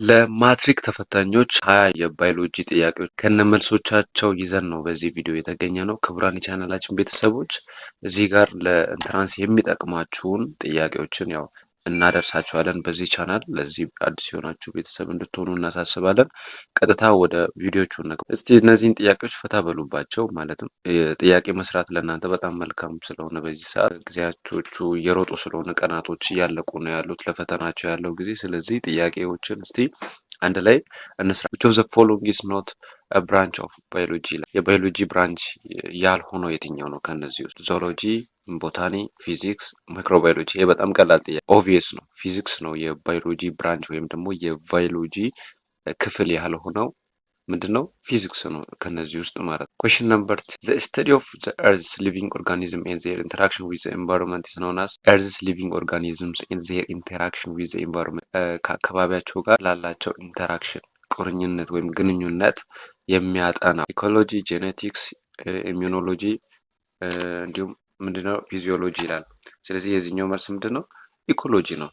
ለማትሪክ ተፈታኞች 20 የባዮሎጂ ጥያቄዎች ከነመልሶቻቸው ይዘን ነው በዚህ ቪዲዮ የተገኘ ነው። ክቡራን የቻናላችን ቤተሰቦች እዚህ ጋር ለኢንትራንስ የሚጠቅማችሁን ጥያቄዎችን ያው እናደርሳችኋለን በዚህ ቻናል። ለዚህ አዲስ የሆናችሁ ቤተሰብ እንድትሆኑ እናሳስባለን። ቀጥታ ወደ ቪዲዮቹ እስቲ እነዚህን ጥያቄዎች ፈታ በሉባቸው። ማለትም ጥያቄ መስራት ለእናንተ በጣም መልካም ስለሆነ በዚህ ሰዓት ጊዜያቶቹ እየሮጡ ስለሆነ ቀናቶች እያለቁ ነው ያሉት ለፈተናቸው ያለው ጊዜ። ስለዚህ ጥያቄዎችን እስቲ አንድ ላይ እንስራ። which of the following is not a branch of biology? የባዮሎጂ ብራንች ያልሆነው የትኛው ነው ከነዚህ ውስጥ? ዞሎጂ፣ ቦታኒ፣ ፊዚክስ፣ ማይክሮባዮሎጂ። ይሄ በጣም ቀላል ጥያቄ ኦብቪየስ ነው። ፊዚክስ ነው የባዮሎጂ ብራንች ወይም ደግሞ የባዮሎጂ ክፍል ያልሆነው ምንድን ነው? ፊዚክስ ነው ከነዚህ ውስጥ ማለት ነው። ኩዌሽን ነምበር ዘ ስተዲ ኦፍ ዘ ኤርዝ ሊቪንግ ኦርጋኒዝም ኤንድ ዜር ኢንተራክሽን ዊዝ ዘ ኤንቫይሮንመንት ኢዝ ኖን አስ ኤርዝ ሊቪንግ ኦርጋኒዝምስ ኤንድ ዜር ኢንተራክሽን ዊዝ ዘ ኤንቫይሮንመንት። ከአካባቢያቸው ጋር ላላቸው ኢንተራክሽን ቁርኝነት ወይም ግንኙነት የሚያጠና ኢኮሎጂ፣ ጄኔቲክስ፣ ኢሚዩኖሎጂ እንዲሁም ምንድነው ፊዚዮሎጂ ይላል። ስለዚህ የዚህኛው መልስ ምንድነው? ኢኮሎጂ ነው።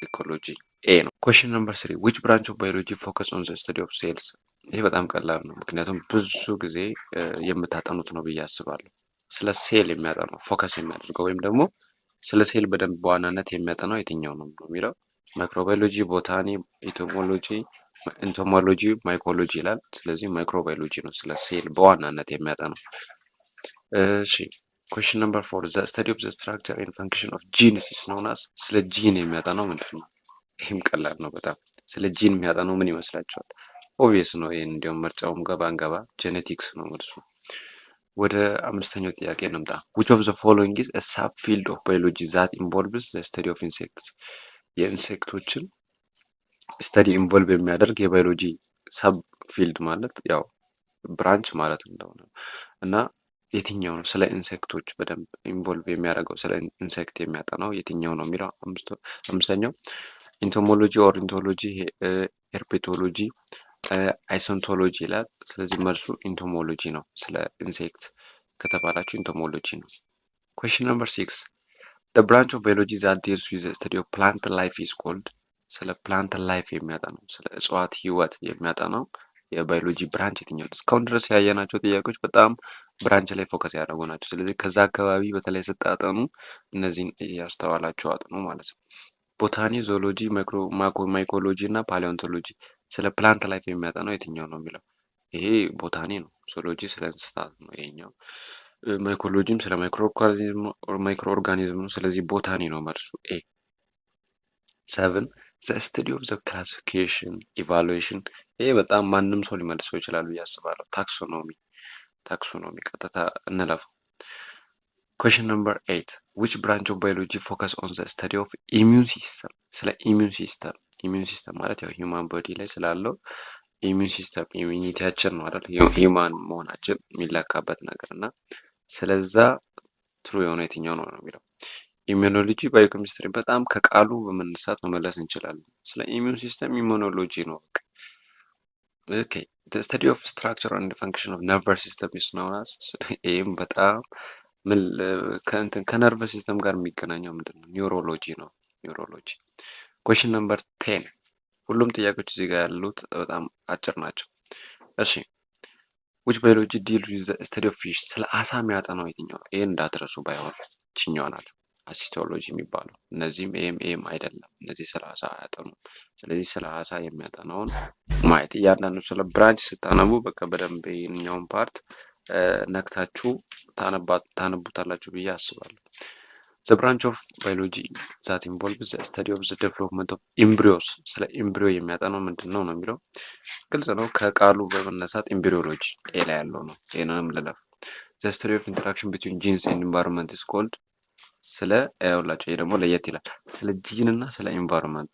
ኢኮሎጂ ኤ ነው። ኩዌሽን ነምበር 3 which branch of biology focus on the study of cells? ይሄ በጣም ቀላል ነው፣ ምክንያቱም ብዙ ጊዜ የምታጠኑት ነው ብዬ አስባለሁ። ስለ ሴል የሚያጠናው ፎከስ የሚያደርገው ወይም ደግሞ ስለ ሴል በደንብ በዋናነት የሚያጠናው የትኛው ነው የሚለው ማይክሮባዮሎጂ፣ ቦታኒ፣ ኢንቶሞሎጂ፣ ማይኮሎጂ ይላል። ስለዚህ ማይክሮባዮሎጂ ነው ስለ ሴል በዋናነት የሚያጠናው። እሺ ኩዌሽን ነምበር 4 the study of the structure and function of genes is known as። ስለ ጂን የሚያጠናው ምንድን ነው? ይህም ቀላል ነው በጣም። ስለ ጂን የሚያጠናው ምን ይመስላችኋል? ኦብቪየስ ነው። ይህን እንዲሁም ምርጫውም ገባ እንገባ ጄኔቲክስ ነው መልሱ። ወደ አምስተኛው ጥያቄ እንምጣ። which of the following is a sub field of biology that involves the study of insects? የኢንሴክቶችን ስተዲ ኢንቮልቭ የሚያደርግ የባዮሎጂ ሰብ ፊልድ ማለት ያው ብራንች ማለት እንደሆነ እና የትኛው ነው? ስለ ኢንሴክቶች በደንብ ኢንቮልቭ የሚያደርገው ስለ ኢንሴክት የሚያጠናው የትኛው ነው የሚለው አምስተኛው ኢንቶሞሎጂ፣ ኦርኒቶሎጂ፣ ሄርፔቶሎጂ፣ አይሶንቶሎጂ ይላል። ስለዚህ መልሱ ኢንቶሞሎጂ ነው። ስለ ኢንሴክት ከተባላችሁ ኢንቶሞሎጂ ነው። ኩዌሽን ነምበር 6 the branch of biology that deals with the study of plant life is called። ስለ ፕላንት ላይፍ የሚያጠናው ስለ እጽዋት ህይወት የሚያጠናው የባዮሎጂ ብራንች የትኛው? እስካሁን ድረስ ያየናቸው ጥያቄዎች በጣም ብራንች ላይ ፎከስ ያደረጉ ናቸው። ስለዚህ ከዛ አካባቢ በተለይ ስታጠኑ እነዚህን እያስተዋላችሁ አጥኑ ማለት ነው። ቦታኒ፣ ዞሎጂ፣ ማይኮሎጂ እና ፓሊዮንቶሎጂ። ስለ ፕላንት ላይፍ የሚያጠናው የትኛው ነው የሚለው ይሄ ቦታኒ ነው። ዞሎጂ ስለ እንስሳት ነው ይሄኛው። ማይኮሎጂም ስለ ማይክሮ ኦርጋኒዝም ነው። ስለዚህ ቦታኒ ነው መልሱ ኤ። 7 the study of the classification evaluation። ይሄ በጣም ማንም ሰው ሊመልሰው ይችላል ብዬ አስባለሁ። ታክሶኖሚ ቀጥታ እንለፈው። question number 8 which branch of biology focus on the study of immune system? ስለ ኢሚዩን ሲስተም ማለት ያው ሂውማን ቦዲ ላይ ስላለው ኢሚዩን ሲስተም ኢሚዩኒቲያችን ነው አይደል? ሂውማን መሆናችን የሚለካበት ነገር እና ስለዛ ትሩ የሆነ የትኛው ነው የሚለው ኢሚዩኖሎጂ፣ ባዮኬሚስትሪ። በጣም ከቃሉ በመነሳት መመለስ እንችላለን። ስለ ኢሚዩን ሲስተም ኢሚዩኖሎጂ ነው። ኦኬ the study of structure and function of nervous system is known as። ይህም በጣም ከነርቭ ሲስተም ጋር የሚገናኘው ምንድን ነው? ኒውሮሎጂ ነው። ኒውሮሎጂ። ኩዌሽን ነምበር 10 ሁሉም ጥያቄዎች እዚህ ጋር ያሉት በጣም አጭር ናቸው። እሺ which biology deals with the study of fish? ስለ አሳ የሚያጠናው የትኛው? ይሄን እንዳትረሱ ባይሆን ችኛዋ ናት አሲስቶሎጂ የሚባለው። እነዚህም ኤም አይደለም። እነዚህ ስለ አሳ አያጠኑም። ስለዚህ ስለ አሳ የሚያጠናውን ማየት እያንዳንዱ ስለ ብራንች ስታነቡ በቃ በደንብ ይህኛውን ፓርት ነክታችሁ ታነቡታላችሁ ብዬ አስባለሁ። the branch of biology that involves the study of the development of embryos። ስለ ኤምብሪዮ የሚያጠናው ምንድን ነው ነው የሚለው ግልጽ ነው። ከቃሉ በመነሳት ኤምብሪዮሎጂ ኤ ላይ ያለው ነው። ይህንንም ልለፍ። the study of interaction between genes and environment is called። ስለ ያውላችሁ ይሄ ደግሞ ለየት ይላል። ስለ ጂን እና ስለ ኢንቫይሮንመንቱ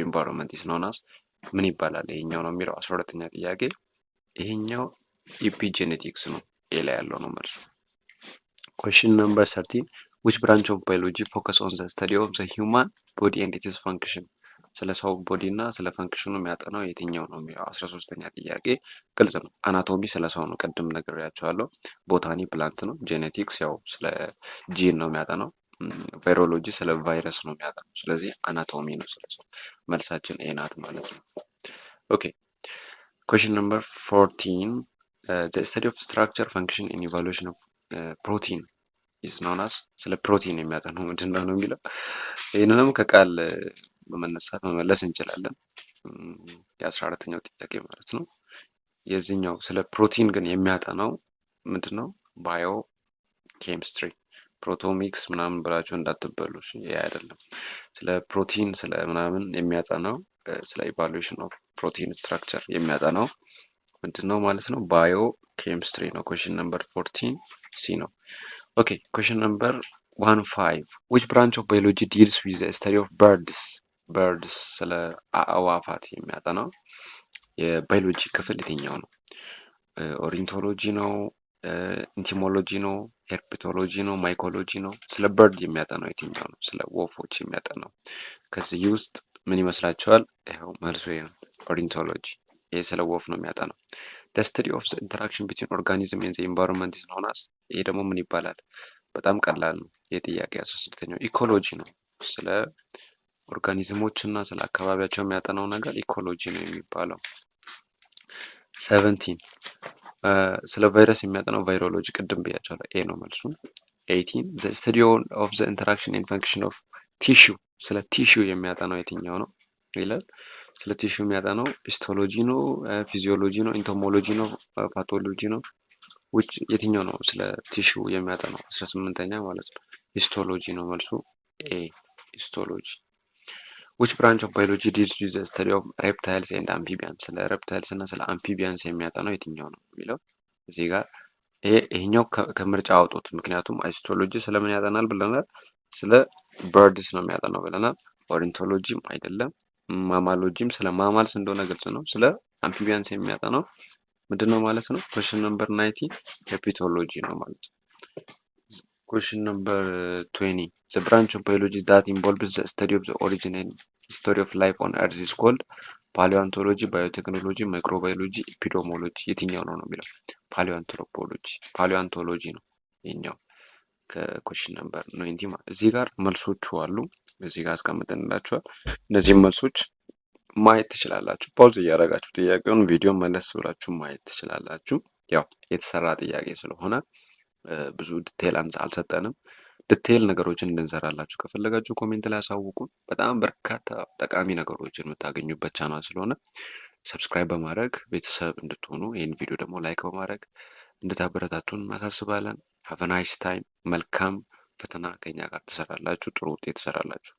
ኢንቫይሮንመንት ኢዝ ኖን አስ ምን ይባላል? ይሄኛው ነው የሚለው 12ኛ ጥያቄ። ይሄኛው ኢፒጄኔቲክስ ነው። ኤ ላይ ያለው ነው መልሱ። ኩዌሽን ነምበር 13 which branch of biology focus on the study of the human body and its function? ስለ ሰው ቦዲ እና ስለ ፈንክሽኑ የሚያጠናው የትኛው ነው የሚለው 13ኛ ጥያቄ ግልጽ ነው። አናቶሚ ስለ ሰው ነው፣ ቅድም ነግሬያቸዋለሁ። ቦታኒ ፕላንት ነው። ጄኔቲክስ ያው ስለ ጂን ነው የሚያጠናው። ቫይሮሎጂ ስለ ቫይረስ ነው የሚያጠናው። ስለዚህ አናቶሚ ነው። ስለዚህ መልሳችን ኤ ናት ማለት ነው። ኦኬ ኩዌሽን ነምበር 14 ዘ ስተዲ ኦፍ ስትራክቸር ፈንክሽን ኢን ኢቫሉዌሽን ኦፍ ፕሮቲን ኢዝ ኖውን አስ። ስለ ፕሮቲን የሚያጠናው ምንድን ነው የሚለው ይህንንም ከቃል በመነሳት መመለስ እንችላለን። የ14ኛው ጥያቄ ማለት ነው። የዚህኛው ስለ ፕሮቲን ግን የሚያጠናው ምንድን ነው? ባዮ ኬሚስትሪ ፕሮቶሚክስ ምናምን ብላችሁ እንዳትበሉ። ይሄ አይደለም። ስለ ፕሮቲን ስለ ምናምን የሚያጠናው ስለ ኢቫሉዌሽን ኦፍ ፕሮቲን ስትራክቸር የሚያጠናው ምንድን ነው ማለት ነው? ባዮ ኬሚስትሪ ነው። ኩዌሽን ነምበር 14 ሲ ነው። ኦኬ ኩዌሽን ነምበር 15 which branch of biology deals with the study of birds ስለ አእዋፋት የሚያጠናው የባዮሎጂ ክፍል የትኛው ነው? ኦሪንቶሎጂ ነው? ኢንቲሞሎጂ ነው? ሄርፒቶሎጂ ነው? ማይኮሎጂ ነው? ስለ በርድ የሚያጠናው የትኛው ነው? ስለ ወፎች የሚያጠናው ከዚህ ውስጥ ምን ይመስላችኋል? ይኸው መልሱ ይሄ ነው፣ ኦሪንቶሎጂ። ይሄ ስለ ወፍ ነው የሚያጠናው። the study of the interaction between organism and the environment is known as። ይሄ ደግሞ ምን ይባላል? በጣም ቀላል ነው። የጥያቄ 16ኛው ኢኮሎጂ ነው። ስለ ኦርጋኒዝሞች እና ስለ አካባቢያቸው የሚያጠናው ነገር ኢኮሎጂ ነው የሚባለው። 17 ስለ ቫይረስ የሚያጠናው ቫይሮሎጂ ቅድም ብያቸዋለሁ፣ ኤ ነው መልሱ። 18 the study of the interaction and function of tissue ስለ ቲሹ የሚያጠናው የትኛው ነው ይላል። ስለ ቲሹ የሚያጠናው ሂስቶሎጂ ነው? ፊዚዮሎጂ ነው? ኢንቶሞሎጂ ነው? ፓቶሎጂ ነው? የትኛው ነው ስለ ቲሹ የሚያጠናው? 18ኛ ማለት ነው። ሂስቶሎጂ ነው መልሱ፣ ኤ ሂስቶሎጂ። which branch of biology deals with the study of reptiles and amphibians ስለ reptiles እና ስለ amphibians የሚያጠናው የትኛው ነው የሚለው እዚህ ጋር ይሄኛው ከምርጫ አውጡት። ምክንያቱም ሂስቶሎጂ ስለምን ያጠናል ብለናል? ስለ birds ነው የሚያጠናው ብለናል። ኦሪንቶሎጂም አይደለም። ማማሎጂም ስለ ማማልስ እንደሆነ ግልጽ ነው። ስለ amphibians የሚያጠናው ምንድን ነው ማለት ነው? question number 19 ሄርፒቶሎጂ ነው ማለት ነው። question number 20 the branch of biology that involves the study of the origin and history of life on earth is called ፓሊዮንቶሎጂ፣ ባዮቴክኖሎጂ፣ ማይክሮባዮሎጂ፣ ኢፒዶሞሎጂ የትኛው ነው የሚለው ፓሊዮንቶሎጂ ነው ይሄኛው ከኩዌሽን ነምበር 90 ማለት። እዚህ ጋር መልሶቹ አሉ፣ እዚህ ጋር አስቀምጠንላችኋል። እነዚህም መልሶች ማየት ትችላላችሁ። ፓውዝ እያደረጋችሁ ጥያቄውን ቪዲዮ መለስ ብላችሁ ማየት ትችላላችሁ። ያው የተሰራ ጥያቄ ስለሆነ ብዙ ዲቴል አልሰጠንም። ዲቴል ነገሮችን እንድንሰራላችሁ ከፈለጋችሁ ኮሜንት ላይ ያሳውቁን። በጣም በርካታ ጠቃሚ ነገሮችን የምታገኙበት ቻናል ስለሆነ ሰብስክራይብ በማድረግ ቤተሰብ እንድትሆኑ፣ ይህን ቪዲዮ ደግሞ ላይክ በማድረግ እንድታበረታቱን እናሳስባለን። ሀቭ ናይስ ታይም። መልካም ፈተና ከኛ ጋር ትሰራላችሁ፣ ጥሩ ውጤት ትሰራላችሁ።